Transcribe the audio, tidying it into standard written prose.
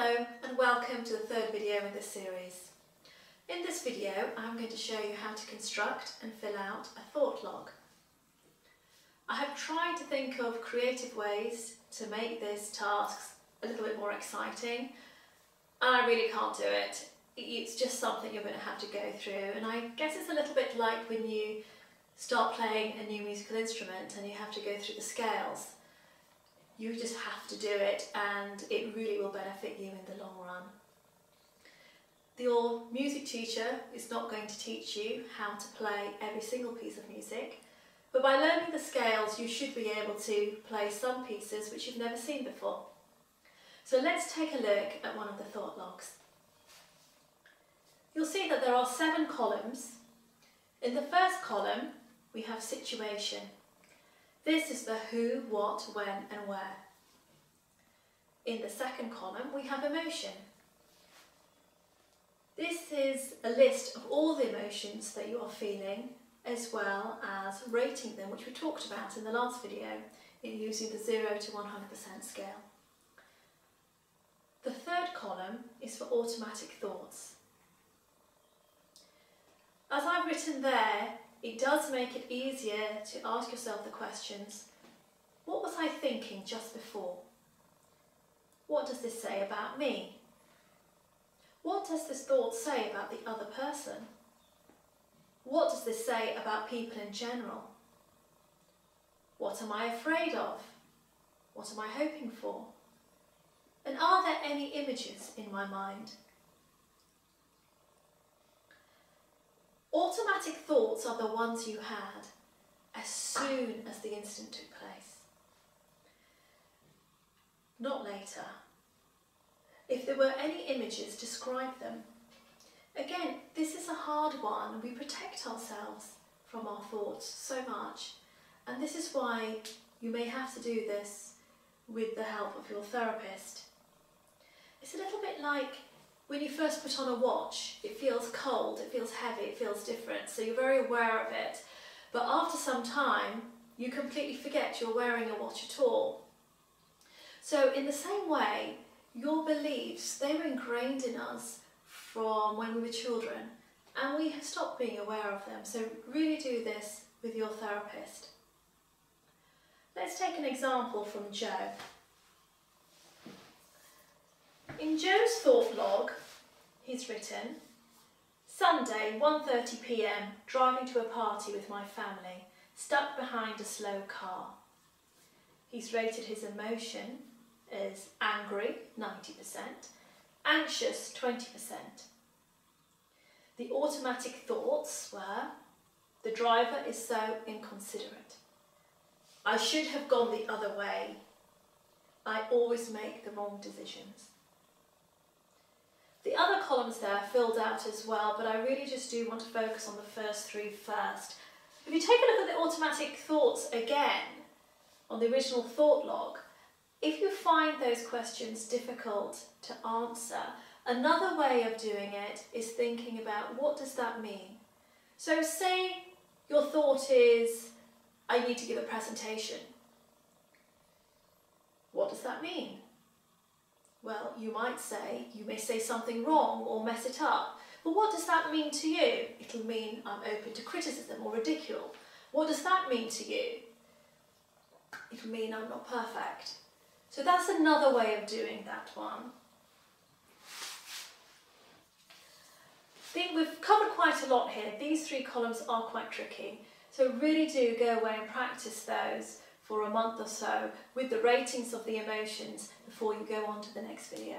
Hello and welcome to the third video in this series. In this video I'm going to show you how to construct and fill out a thought log. I have tried to think of creative ways to make this task a little bit more exciting, and I really can't do it. It's just something you're going to have to go through, and I guess it's a little bit like when you start playing a new musical instrument and you have to go through the scales. You just have to do it, and it really will benefit you in the long run. Your music teacher is not going to teach you how to play every single piece of music, but by learning the scales you should be able to play some pieces which you've never seen before. So let's take a look at one of the thought logs. You'll see that there are 7 columns. In the first column we have situation. This is the who, what, when and where. In the second column we have emotion. This is a list of all the emotions that you are feeling, as well as rating them, which we talked about in the last video, in using the 0 to 100% scale. The third column is for automatic thoughts. As I've written there, it does make it easier to ask yourself the questions: what was I thinking just before? What does this say about me? What does this thought say about the other person? What does this say about people in general? What am I afraid of? What am I hoping for? And are there any images in my mind? Automatic thoughts are the ones you had as soon as the incident took place, not later. If there were any images, describe them. Again, this is a hard one. We protect ourselves from our thoughts so much, and this is why you may have to do this with the help of your therapist. It's a little bit like when you first put on a watch. It feels cold, it feels heavy, it feels different, so you're very aware of it. But after some time, you completely forget you're wearing a watch at all. So in the same way, your beliefs, they were ingrained in us from when we were children, and we have stopped being aware of them. So really do this with your therapist. Let's take an example from Joe. In Joe's thought log, he's written, Sunday, 1:30 p.m, driving to a party with my family, stuck behind a slow car. He's rated his emotion as angry, 90%, anxious, 20%. The automatic thoughts were, the driver is so inconsiderate. I should have gone the other way. I always make the wrong decisions. The other columns there are filled out as well, but I really just do want to focus on the first 3 first. If you take a look at the automatic thoughts again, on the original thought log, if you find those questions difficult to answer, another way of doing it is thinking about, what does that mean? So say your thought is, I need to give a presentation. What does that mean? Well, you may say something wrong or mess it up. But what does that mean to you? It'll mean I'm open to criticism or ridicule. What does that mean to you? It'll mean I'm not perfect. So that's another way of doing that one. I think we've covered quite a lot here. These 3 columns are quite tricky. So really do go away and practice those for a month or so with the ratings of the emotions before you go on to the next video.